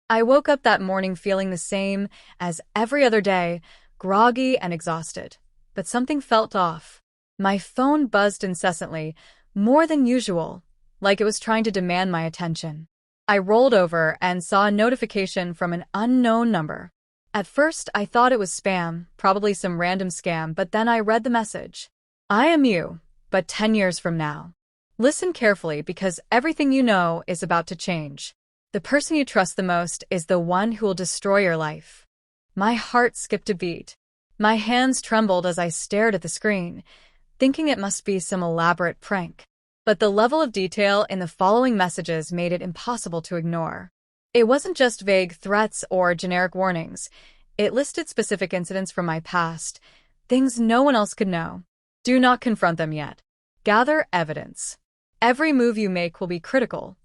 I woke up that morning feeling the same as every other day, groggy and exhausted. But something felt off. My phone buzzed incessantly, more than usual, like it was trying to demand my attention. I rolled over and saw a notification from an unknown number. At first, I thought it was spam, probably some random scam, but then I read the message. I am you, but 10 years from now. Listen carefully because everything you know is about to change. The person you trust the most is the one who will destroy your life. My heart skipped a beat. My hands trembled as I stared at the screen, thinking it must be some elaborate prank. But the level of detail in the following messages made it impossible to ignore. It wasn't just vague threats or generic warnings. It listed specific incidents from my past, things no one else could know. Do not confront them yet. Gather evidence. Every move you make will be critical.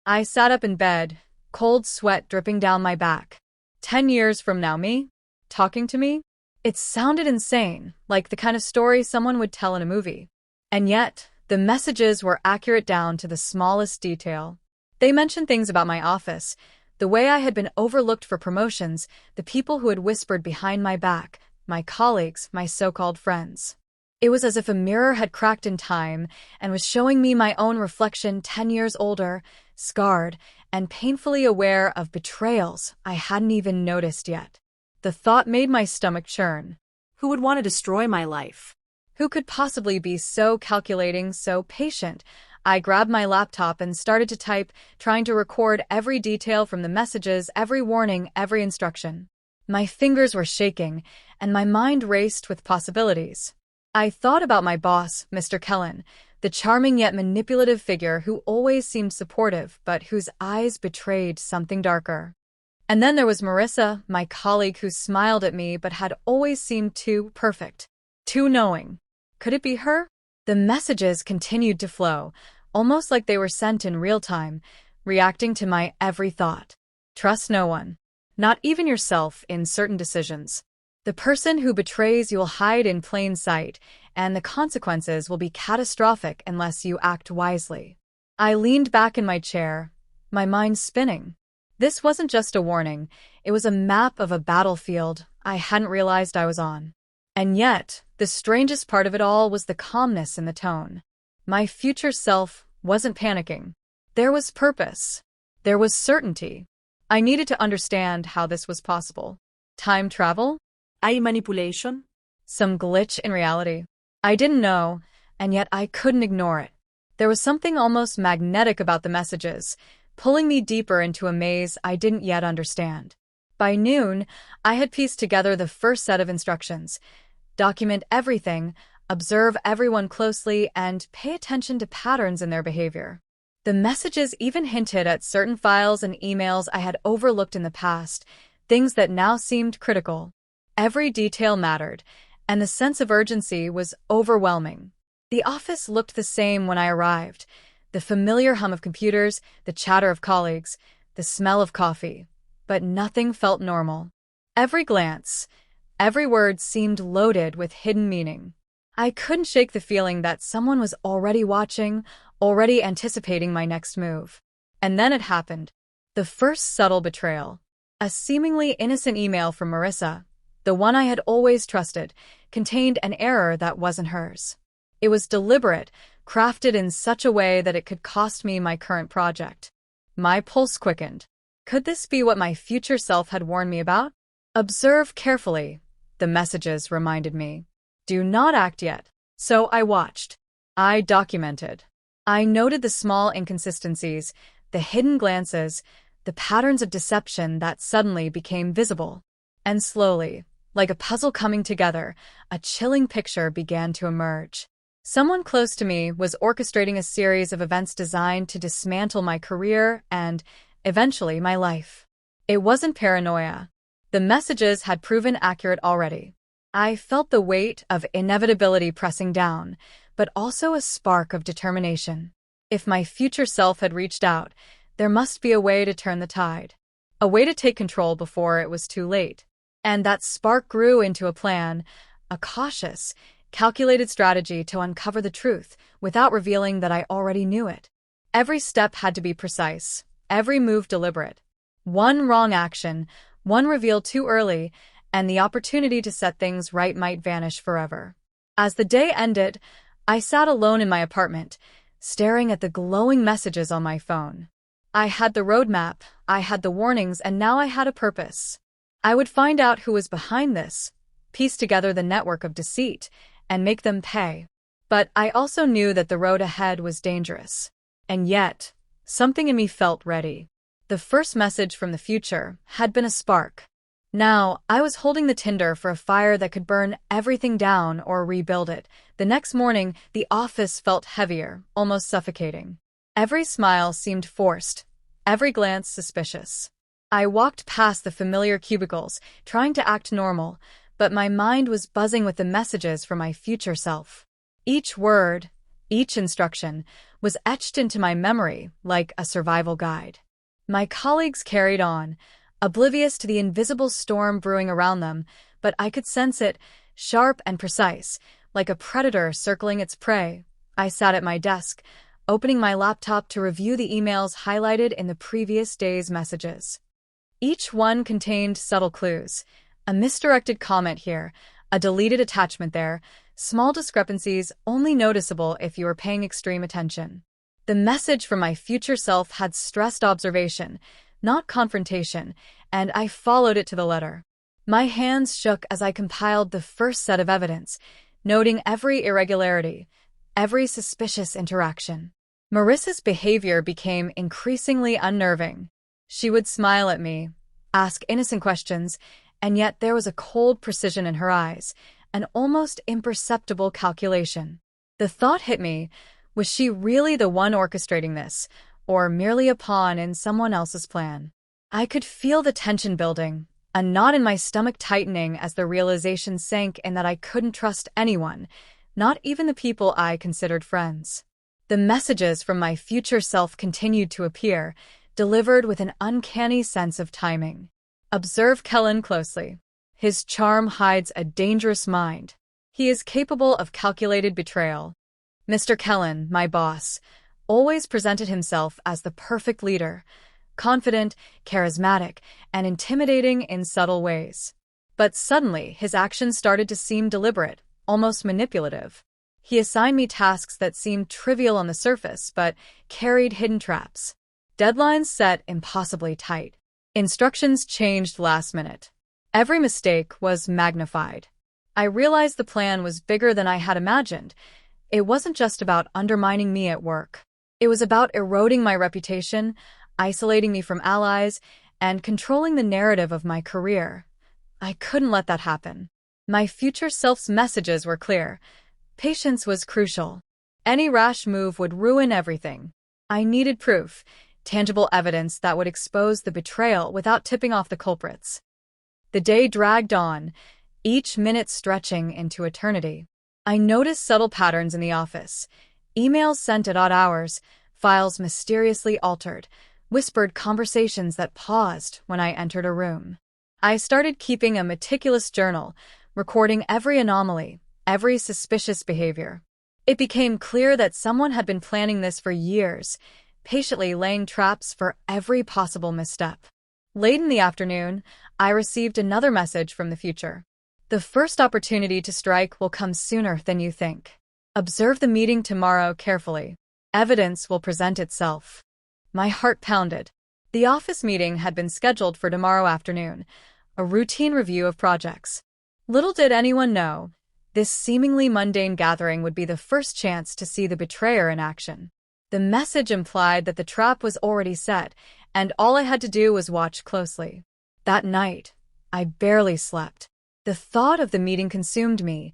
I sat up in bed, cold sweat dripping down my back. 10 years from now, me? Talking to me? It sounded insane, like the kind of story someone would tell in a movie. And yet, the messages were accurate down to the smallest detail. They mentioned things about my office, the way I had been overlooked for promotions, the people who had whispered behind my back, my colleagues, my so-called friends. It was as if a mirror had cracked in time and was showing me my own reflection 10 years older, scarred, and painfully aware of betrayals I hadn't even noticed yet. The thought made my stomach churn. Who would want to destroy my life? Who could possibly be so calculating, so patient? I grabbed my laptop and started to type, trying to record every detail from the messages, every warning, every instruction. My fingers were shaking, and my mind raced with possibilities. I thought about my boss, Mr. Kellen, the charming yet manipulative figure who always seemed supportive but whose eyes betrayed something darker. And then there was Marissa, my colleague who smiled at me but had always seemed too perfect, too knowing. Could it be her? The messages continued to flow, almost like they were sent in real time, reacting to my every thought. Trust no one, not even yourself in certain decisions. The person who betrays you will hide in plain sight, and the consequences will be catastrophic unless you act wisely. I leaned back in my chair, my mind spinning. This wasn't just a warning, it was a map of a battlefield I hadn't realized I was on. And yet, the strangest part of it all was the calmness in the tone. My future self wasn't panicking. There was purpose. There was certainty. I needed to understand how this was possible. Time travel? AI manipulation? Some glitch in reality. I didn't know, and yet I couldn't ignore it. There was something almost magnetic about the messages, pulling me deeper into a maze I didn't yet understand. By noon, I had pieced together the first set of instructions. Document everything, observe everyone closely, and pay attention to patterns in their behavior. The messages even hinted at certain files and emails I had overlooked in the past, things that now seemed critical. Every detail mattered, and the sense of urgency was overwhelming. The office looked the same when I arrived. The familiar hum of computers, the chatter of colleagues, the smell of coffee. But nothing felt normal. Every glance, every word seemed loaded with hidden meaning. I couldn't shake the feeling that someone was already watching, already anticipating my next move. And then it happened. The first subtle betrayal. A seemingly innocent email from Marissa, the one I had always trusted, contained an error that wasn't hers. It was deliberate, crafted in such a way that it could cost me my current project. My pulse quickened. Could this be what my future self had warned me about? Observe carefully, the messages reminded me. Do not act yet. So I watched. I documented. I noted the small inconsistencies, the hidden glances, the patterns of deception that suddenly became visible. And slowly, like a puzzle coming together, a chilling picture began to emerge. Someone close to me was orchestrating a series of events designed to dismantle my career and, eventually, my life. It wasn't paranoia. The messages had proven accurate already. I felt the weight of inevitability pressing down, but also a spark of determination. If my future self had reached out, there must be a way to turn the tide. A way to take control before it was too late. And that spark grew into a plan, a cautious, calculated strategy to uncover the truth without revealing that I already knew it. Every step had to be precise, every move deliberate. One wrong action, one reveal too early, and the opportunity to set things right might vanish forever. As the day ended, I sat alone in my apartment, staring at the glowing messages on my phone. I had the roadmap, I had the warnings, and now I had a purpose. I would find out who was behind this, piece together the network of deceit, and make them pay. But I also knew that the road ahead was dangerous. And yet, something in me felt ready. The first message from the future had been a spark. Now, I was holding the tinder for a fire that could burn everything down or rebuild it. The next morning, the office felt heavier, almost suffocating. Every smile seemed forced, every glance suspicious. I walked past the familiar cubicles, trying to act normal, but my mind was buzzing with the messages from my future self. Each word, each instruction, was etched into my memory like a survival guide. My colleagues carried on, oblivious to the invisible storm brewing around them, but I could sense it, sharp and precise, like a predator circling its prey. I sat at my desk, opening my laptop to review the emails highlighted in the previous day's messages. Each one contained subtle clues, a misdirected comment here, a deleted attachment there, small discrepancies only noticeable if you were paying extreme attention. The message from my future self had stressed observation, not confrontation, and I followed it to the letter. My hands shook as I compiled the first set of evidence, noting every irregularity, every suspicious interaction. Marissa's behavior became increasingly unnerving. She would smile at me, ask innocent questions, and yet there was a cold precision in her eyes, an almost imperceptible calculation. The thought hit me, was she really the one orchestrating this, or merely a pawn in someone else's plan? I could feel the tension building, a knot in my stomach tightening as the realization sank in that I couldn't trust anyone, not even the people I considered friends. The messages from my future self continued to appear, delivered with an uncanny sense of timing. Observe Kellen closely. His charm hides a dangerous mind. He is capable of calculated betrayal. Mr. Kellen, my boss, always presented himself as the perfect leader, confident, charismatic, and intimidating in subtle ways. But suddenly, his actions started to seem deliberate, almost manipulative. He assigned me tasks that seemed trivial on the surface, but carried hidden traps. Deadlines set impossibly tight. Instructions changed last minute. Every mistake was magnified. I realized the plan was bigger than I had imagined. It wasn't just about undermining me at work. It was about eroding my reputation, isolating me from allies, and controlling the narrative of my career. I couldn't let that happen. My future self's messages were clear. Patience was crucial. Any rash move would ruin everything. I needed proof, tangible evidence that would expose the betrayal without tipping off the culprits. The day dragged on, each minute stretching into eternity. I noticed subtle patterns in the office. Emails sent at odd hours, files mysteriously altered, whispered conversations that paused when I entered a room. I started keeping a meticulous journal, recording every anomaly, every suspicious behavior. It became clear that someone had been planning this for years, patiently laying traps for every possible misstep. Late in the afternoon, I received another message from the future. The first opportunity to strike will come sooner than you think. Observe the meeting tomorrow carefully. Evidence will present itself. My heart pounded. The office meeting had been scheduled for tomorrow afternoon, a routine review of projects. Little did anyone know, this seemingly mundane gathering would be the first chance to see the betrayer in action. The message implied that the trap was already set, and all I had to do was watch closely. That night, I barely slept. The thought of the meeting consumed me,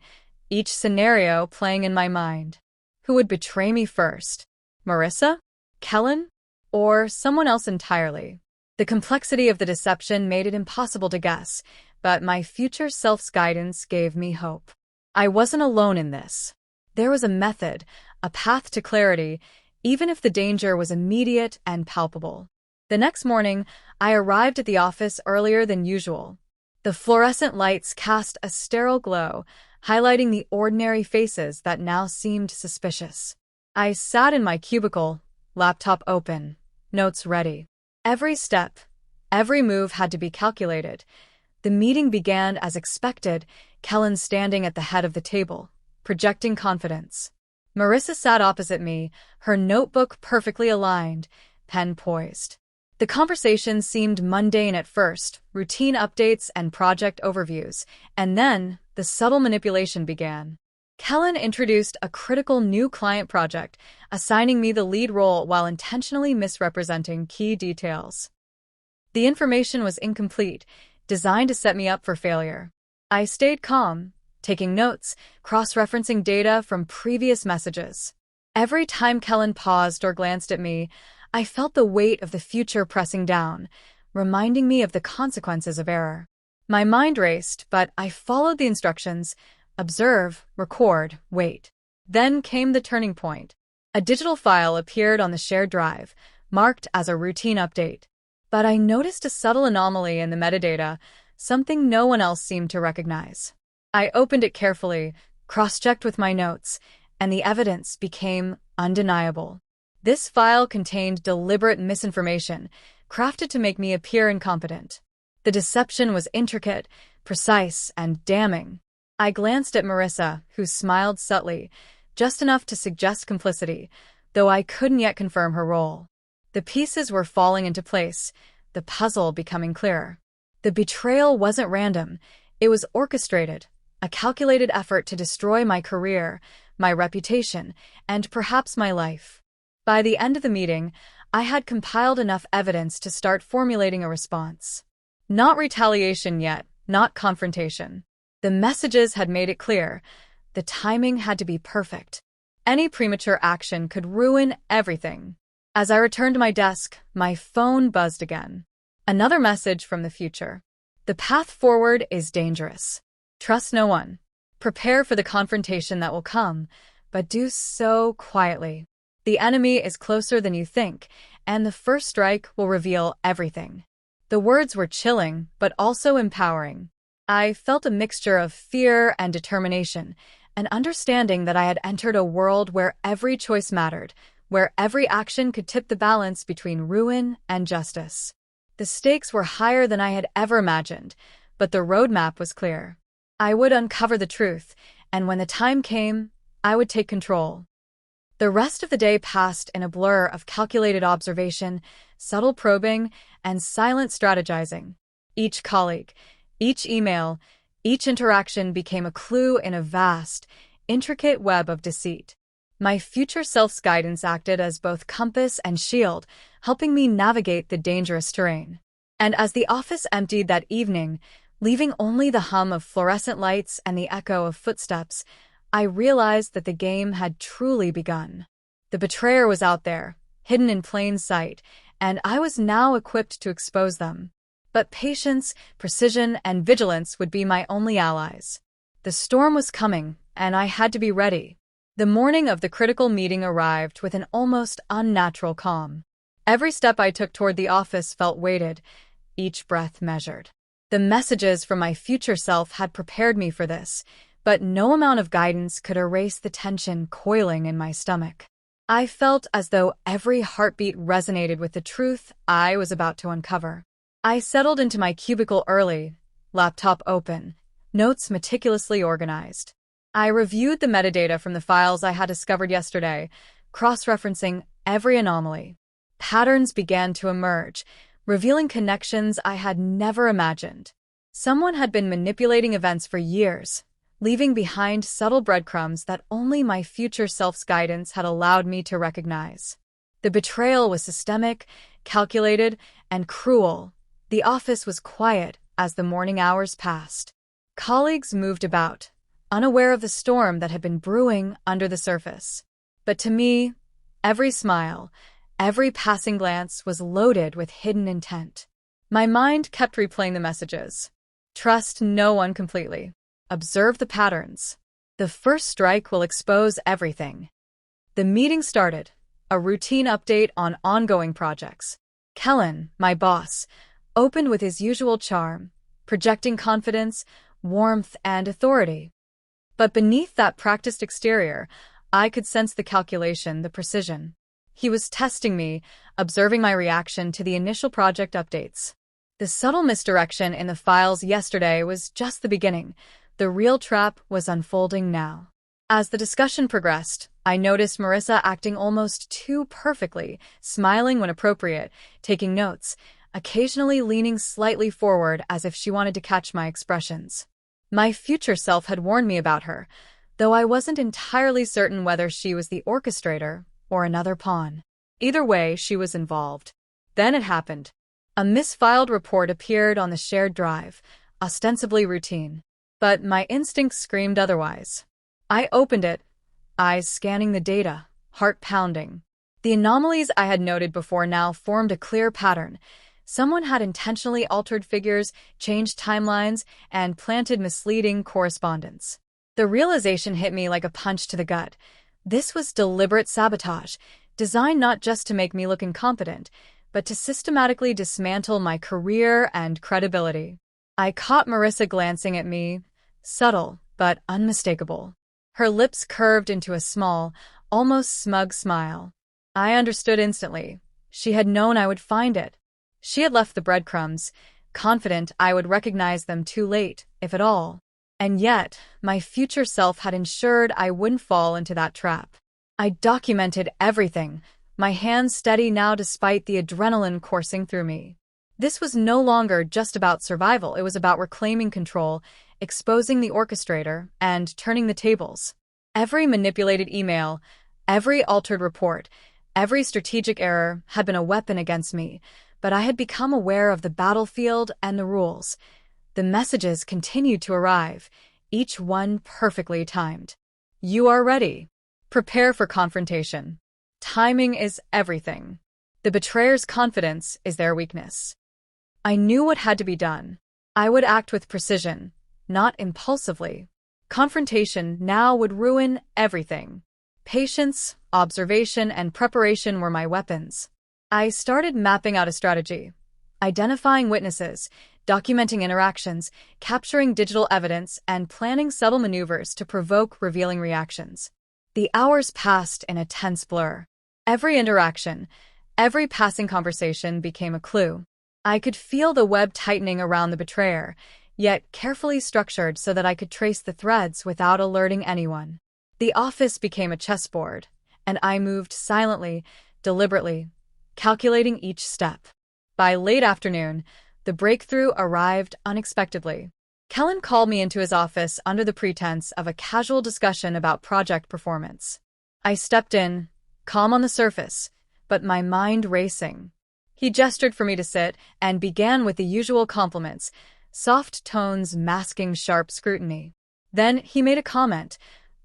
each scenario playing in my mind. Who would betray me first? Marissa? Kellen? Or someone else entirely? The complexity of the deception made it impossible to guess, but my future self's guidance gave me hope. I wasn't alone in this. There was a method, a path to clarity, even if the danger was immediate and palpable. The next morning, I arrived at the office earlier than usual. The fluorescent lights cast a sterile glow, highlighting the ordinary faces that now seemed suspicious. I sat in my cubicle, laptop open, notes ready. Every step, Every move had to be calculated. The meeting began as expected, Kellen standing at the head of the table, projecting confidence. Marissa sat opposite me, her notebook perfectly aligned, pen poised. The conversation seemed mundane at first, routine updates and project overviews, and then the subtle manipulation began. Kellen introduced a critical new client project, assigning me the lead role while intentionally misrepresenting key details. The information was incomplete, designed to set me up for failure. I stayed calm, taking notes, cross-referencing data from previous messages. Every time Kellen paused or glanced at me, I felt the weight of the future pressing down, reminding me of the consequences of error. My mind raced, but I followed the instructions: observe, record, wait. Then came the turning point. A digital file appeared on the shared drive, marked as a routine update. But I noticed a subtle anomaly in the metadata, something no one else seemed to recognize. I opened it carefully, cross-checked with my notes, and the evidence became undeniable. This file contained deliberate misinformation, crafted to make me appear incompetent. The deception was intricate, precise, and damning. I glanced at Marissa, who smiled subtly, just enough to suggest complicity, though I couldn't yet confirm her role. The pieces were falling into place, the puzzle becoming clearer. The betrayal wasn't random, it was orchestrated, a calculated effort to destroy my career, my reputation, and perhaps my life. By the end of the meeting, I had compiled enough evidence to start formulating a response. Not retaliation yet, not confrontation. The messages had made it clear. The timing had to be perfect. Any premature action could ruin everything. As I returned to my desk, my phone buzzed again. Another message from the future. The path forward is dangerous. Trust no one. Prepare for the confrontation that will come, but do so quietly. The enemy is closer than you think, and the first strike will reveal everything. The words were chilling, but also empowering. I felt a mixture of fear and determination, an understanding that I had entered a world where every choice mattered, where every action could tip the balance between ruin and justice. The stakes were higher than I had ever imagined, but the roadmap was clear. I would uncover the truth, and when the time came, I would take control. The rest of the day passed in a blur of calculated observation, subtle probing, and silent strategizing. Each colleague, each email, each interaction became a clue in a vast, intricate web of deceit. My future self's guidance acted as both compass and shield, helping me navigate the dangerous terrain. And as the office emptied that evening, leaving only the hum of fluorescent lights and the echo of footsteps, I realized that the game had truly begun. The betrayer was out there, hidden in plain sight, and I was now equipped to expose them. But patience, precision, and vigilance would be my only allies. The storm was coming, and I had to be ready. The morning of the critical meeting arrived with an almost unnatural calm. Every step I took toward the office felt weighted, each breath measured. The messages from my future self had prepared me for this, but no amount of guidance could erase the tension coiling in my stomach. I felt as though every heartbeat resonated with the truth I was about to uncover. I settled into my cubicle early, laptop open, notes meticulously organized. I reviewed the metadata from the files I had discovered yesterday, cross-referencing every anomaly. Patterns began to emerge, revealing connections I had never imagined. Someone had been manipulating events for years, leaving behind subtle breadcrumbs that only my future self's guidance had allowed me to recognize. The betrayal was systemic, calculated, and cruel. The office was quiet as the morning hours passed. Colleagues moved about, unaware of the storm that had been brewing under the surface. But to me, every smile, every passing glance was loaded with hidden intent. My mind kept replaying the messages. Trust no one completely. Observe the patterns. The first strike will expose everything. The meeting started, a routine update on ongoing projects. Kellen, my boss, opened with his usual charm, projecting confidence, warmth, and authority. But beneath that practiced exterior, I could sense the calculation, the precision. He was testing me, observing my reaction to the initial project updates. The subtle misdirection in the files yesterday was just the beginning. The real trap was unfolding now. As the discussion progressed, I noticed Marissa acting almost too perfectly, smiling when appropriate, taking notes, occasionally leaning slightly forward as if she wanted to catch my expressions. My future self had warned me about her, though I wasn't entirely certain whether she was the orchestrator or another pawn. Either way, she was involved. Then it happened. A misfiled report appeared on the shared drive, ostensibly routine. But my instincts screamed otherwise. I opened it, eyes scanning the data, heart pounding. The anomalies I had noted before now formed a clear pattern. Someone had intentionally altered figures, changed timelines, and planted misleading correspondence. The realization hit me like a punch to the gut. This was deliberate sabotage, designed not just to make me look incompetent, but to systematically dismantle my career and credibility. I caught Marissa glancing at me, subtle but unmistakable. Her lips curved into a small, almost smug smile. I understood instantly. She had known I would find it. She had left the breadcrumbs, confident I would recognize them too late, if at all. And yet, my future self had ensured I wouldn't fall into that trap. I documented everything, my hands steady now despite the adrenaline coursing through me. This was no longer just about survival, it was about reclaiming control, exposing the orchestrator, and turning the tables. Every manipulated email, every altered report, every strategic error had been a weapon against me, but I had become aware of the battlefield and the rules. The messages continued to arrive, each one perfectly timed. You are ready. Prepare for confrontation. Timing is everything. The betrayer's confidence is their weakness. I knew what had to be done. I would act with precision, not impulsively. Confrontation now would ruin everything. Patience, observation, and preparation were my weapons. I started mapping out a strategy, identifying witnesses, documenting interactions, capturing digital evidence, and planning subtle maneuvers to provoke revealing reactions. The hours passed in a tense blur. Every interaction, every passing conversation became a clue. I could feel the web tightening around the betrayer, yet carefully structured so that I could trace the threads without alerting anyone. The office became a chessboard, and I moved silently, deliberately, calculating each step. By late afternoon, the breakthrough arrived unexpectedly. Kellen called me into his office under the pretense of a casual discussion about project performance. I stepped in, calm on the surface, but my mind racing. He gestured for me to sit and began with the usual compliments, soft tones masking sharp scrutiny. Then he made a comment,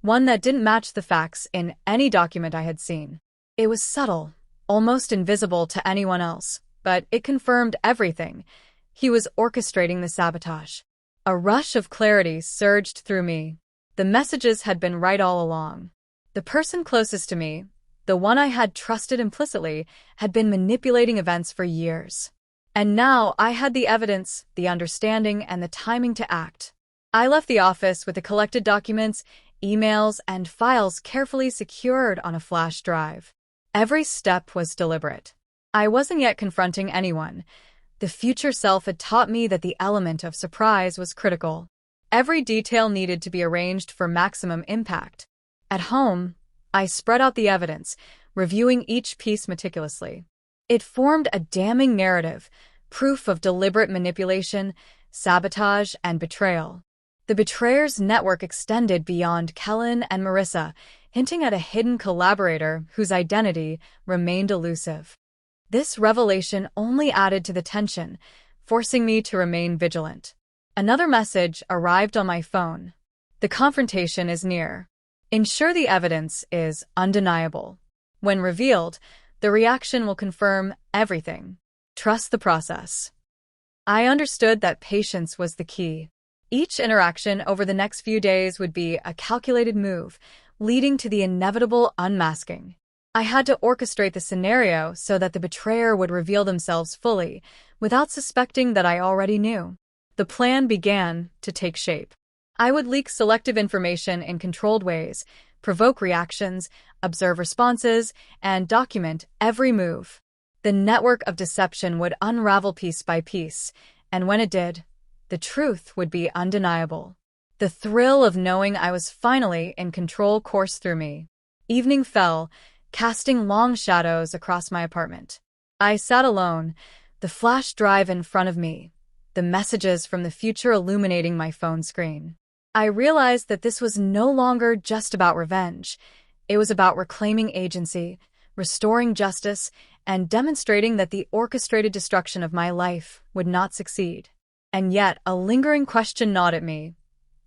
one that didn't match the facts in any document I had seen. It was subtle, almost invisible to anyone else, but it confirmed everything. He was orchestrating the sabotage. A rush of clarity surged through me. The messages had been right all along. The person closest to me, the one I had trusted implicitly, had been manipulating events for years. And now I had the evidence, the understanding, and the timing to act. I left the office with the collected documents, emails, and files carefully secured on a flash drive. Every step was deliberate. I wasn't yet confronting anyone. The future self had taught me that the element of surprise was critical. Every detail needed to be arranged for maximum impact. At home, I spread out the evidence, reviewing each piece meticulously. It formed a damning narrative, proof of deliberate manipulation, sabotage, and betrayal. The betrayer's network extended beyond Kellen and Marissa, hinting at a hidden collaborator whose identity remained elusive. This revelation only added to the tension, forcing me to remain vigilant. Another message arrived on my phone. The confrontation is near. Ensure the evidence is undeniable. When revealed, the reaction will confirm everything. Trust the process. I understood that patience was the key. Each interaction over the next few days would be a calculated move, leading to the inevitable unmasking. I had to orchestrate the scenario so that the betrayer would reveal themselves fully, without suspecting that I already knew. The plan began to take shape. I would leak selective information in controlled ways, provoke reactions, observe responses, and document every move. The network of deception would unravel piece by piece, and when it did, the truth would be undeniable. The thrill of knowing I was finally in control coursed through me. Evening fell, casting long shadows across my apartment. I sat alone, the flash drive in front of me, the messages from the future illuminating my phone screen. I realized that this was no longer just about revenge. It was about reclaiming agency, restoring justice, and demonstrating that the orchestrated destruction of my life would not succeed. And yet, a lingering question gnawed at me.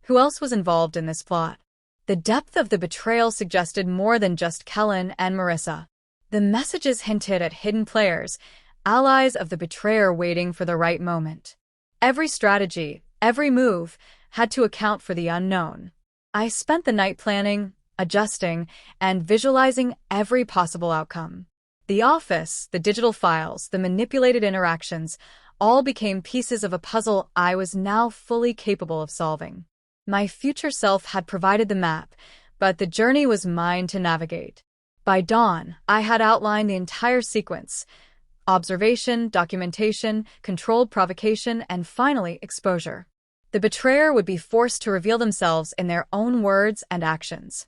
Who else was involved in this plot? The depth of the betrayal suggested more than just Kellen and Marissa. The messages hinted at hidden players, allies of the betrayer waiting for the right moment. Every strategy, every move, had to account for the unknown. I spent the night planning, adjusting, and visualizing every possible outcome. The office, the digital files, the manipulated interactions, all became pieces of a puzzle I was now fully capable of solving. My future self had provided the map, but the journey was mine to navigate. By dawn, I had outlined the entire sequence: observation, documentation, controlled provocation, and finally, exposure. The betrayer would be forced to reveal themselves in their own words and actions.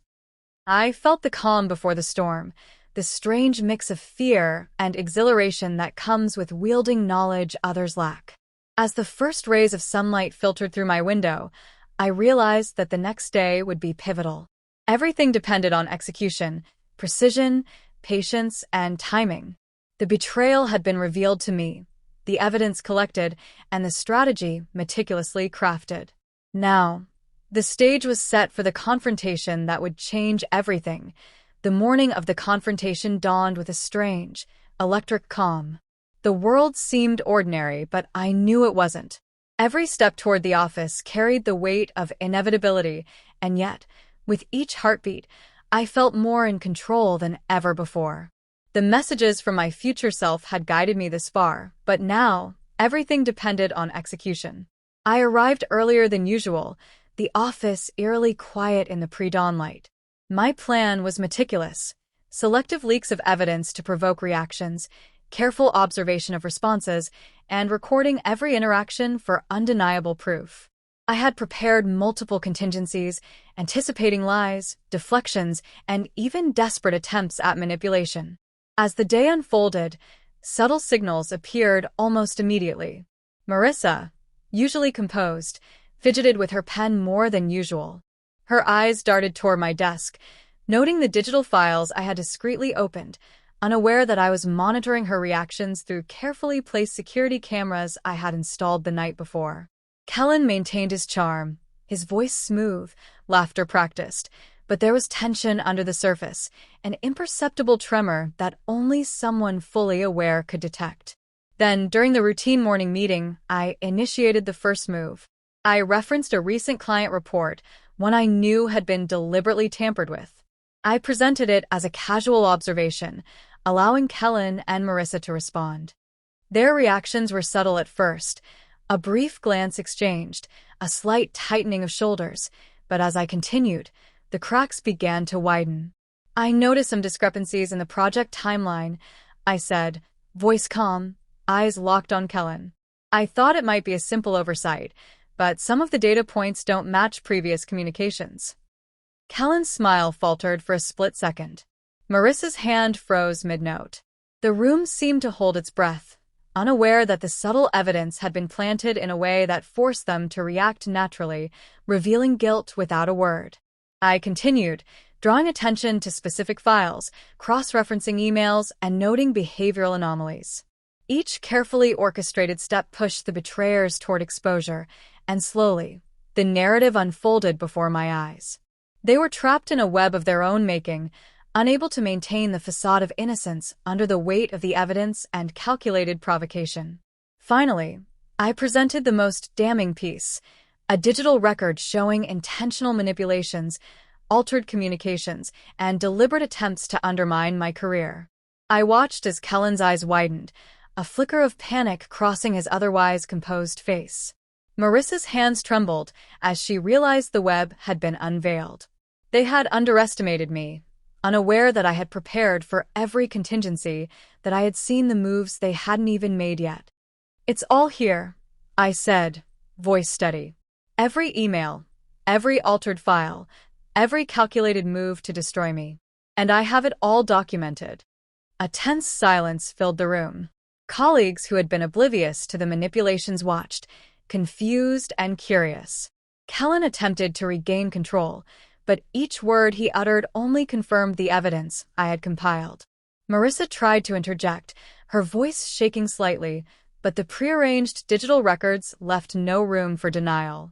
I felt the calm before the storm, the strange mix of fear and exhilaration that comes with wielding knowledge others lack. As the first rays of sunlight filtered through my window, I realized that the next day would be pivotal. Everything depended on execution, precision, patience, and timing. The betrayal had been revealed to me, the evidence collected, and the strategy meticulously crafted. Now, the stage was set for the confrontation that would change everything. The morning of the confrontation dawned with a strange, electric calm. The world seemed ordinary, but I knew it wasn't. Every step toward the office carried the weight of inevitability, and yet, with each heartbeat, I felt more in control than ever before. The messages from my future self had guided me this far, but now, everything depended on execution. I arrived earlier than usual, the office eerily quiet in the pre-dawn light. My plan was meticulous: selective leaks of evidence to provoke reactions, careful observation of responses, and recording every interaction for undeniable proof. I had prepared multiple contingencies, anticipating lies, deflections, and even desperate attempts at manipulation. As the day unfolded, subtle signals appeared almost immediately. Marissa, usually composed, fidgeted with her pen more than usual. Her eyes darted toward my desk, noting the digital files I had discreetly opened, unaware that I was monitoring her reactions through carefully placed security cameras I had installed the night before. Kellen maintained his charm, his voice smooth, laughter practiced, but there was tension under the surface, an imperceptible tremor that only someone fully aware could detect. Then, during the routine morning meeting, I initiated the first move. I referenced a recent client report, one I knew had been deliberately tampered with. I presented it as a casual observation, allowing Kellen and Marissa to respond. Their reactions were subtle at first, a brief glance exchanged, a slight tightening of shoulders, but as I continued, the cracks began to widen. "I noticed some discrepancies in the project timeline," I said, voice calm, eyes locked on Kellen. "I thought it might be a simple oversight, but some of the data points don't match previous communications." Kellen's smile faltered for a split second. Marissa's hand froze mid-note. The room seemed to hold its breath, unaware that the subtle evidence had been planted in a way that forced them to react naturally, revealing guilt without a word. I continued, drawing attention to specific files, cross-referencing emails, and noting behavioral anomalies. Each carefully orchestrated step pushed the betrayers toward exposure, and slowly, the narrative unfolded before my eyes. They were trapped in a web of their own making, unable to maintain the facade of innocence under the weight of the evidence and calculated provocation. Finally, I presented the most damning piece, a digital record showing intentional manipulations, altered communications, and deliberate attempts to undermine my career. I watched as Kellen's eyes widened, a flicker of panic crossing his otherwise composed face. Marissa's hands trembled as she realized the web had been unveiled. They had underestimated me, unaware that I had prepared for every contingency, that I had seen the moves they hadn't even made yet. "It's all here," I said, voice steady. "Every email, every altered file, every calculated move to destroy me. And I have it all documented." A tense silence filled the room. Colleagues who had been oblivious to the manipulations watched, confused and curious. Kellen attempted to regain control, but each word he uttered only confirmed the evidence I had compiled. Marissa tried to interject, her voice shaking slightly, but the prearranged digital records left no room for denial.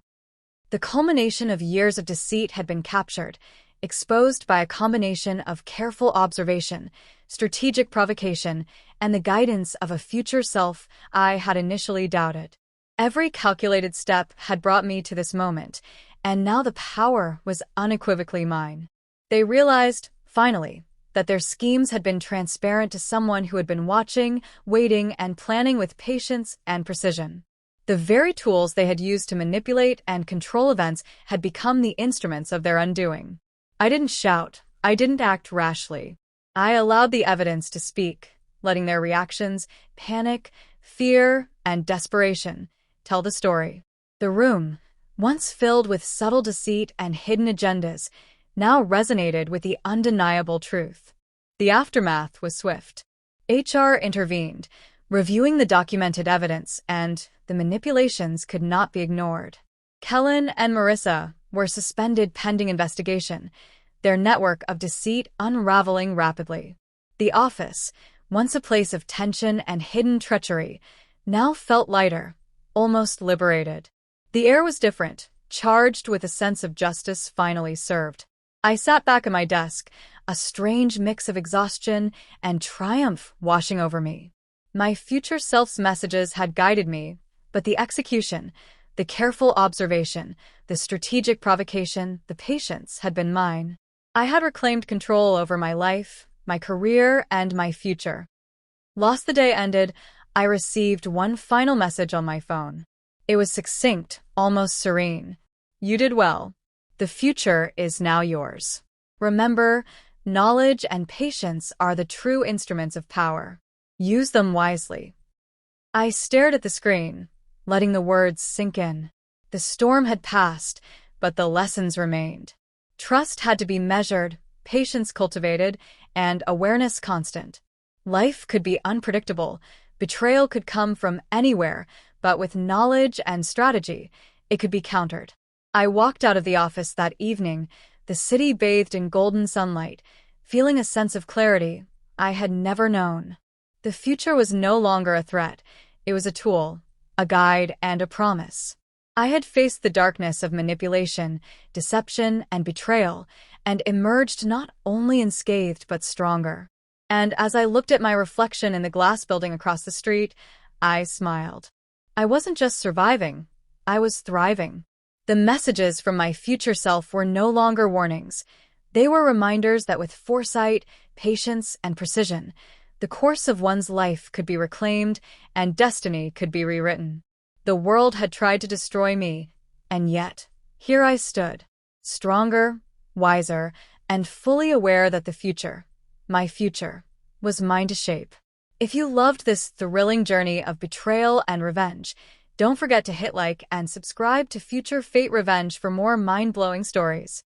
The culmination of years of deceit had been captured, exposed by a combination of careful observation, strategic provocation, and the guidance of a future self I had initially doubted. Every calculated step had brought me to this moment, and now the power was unequivocally mine. They realized, finally, that their schemes had been transparent to someone who had been watching, waiting, and planning with patience and precision. The very tools they had used to manipulate and control events had become the instruments of their undoing. I didn't shout. I didn't act rashly. I allowed the evidence to speak, letting their reactions, panic, fear, and desperation, tell the story. The room, once filled with subtle deceit and hidden agendas, now resonated with the undeniable truth. The aftermath was swift. HR intervened, reviewing the documented evidence, and the manipulations could not be ignored. Kellen and Marissa were suspended pending investigation, their network of deceit unraveling rapidly. The office, once a place of tension and hidden treachery, now felt lighter, almost liberated. The air was different, charged with a sense of justice finally served. I sat back at my desk, a strange mix of exhaustion and triumph washing over me. My future self's messages had guided me, but the execution, the careful observation, the strategic provocation, the patience had been mine. I had reclaimed control over my life, my career, and my future. Lost the day ended, I received one final message on my phone. It was succinct, almost serene. "You did well. The future is now yours. Remember, knowledge and patience are the true instruments of power. Use them wisely." I stared at the screen, letting the words sink in. The storm had passed, but the lessons remained. Trust had to be measured, patience cultivated, and awareness constant. Life could be unpredictable, betrayal could come from anywhere, but with knowledge and strategy, it could be countered. I walked out of the office that evening, the city bathed in golden sunlight, feeling a sense of clarity I had never known. The future was no longer a threat. It was a tool, a guide, and a promise. I had faced the darkness of manipulation, deception, and betrayal, and emerged not only unscathed but stronger. And as I looked at my reflection in the glass building across the street, I smiled. I wasn't just surviving, I was thriving. The messages from my future self were no longer warnings. They were reminders that with foresight, patience, and precision, the course of one's life could be reclaimed and destiny could be rewritten. The world had tried to destroy me, and yet, here I stood, stronger, wiser, and fully aware that the future, my future, was mine to shape. If you loved this thrilling journey of betrayal and revenge, don't forget to hit like and subscribe to Future Fate Revenge for more mind-blowing stories.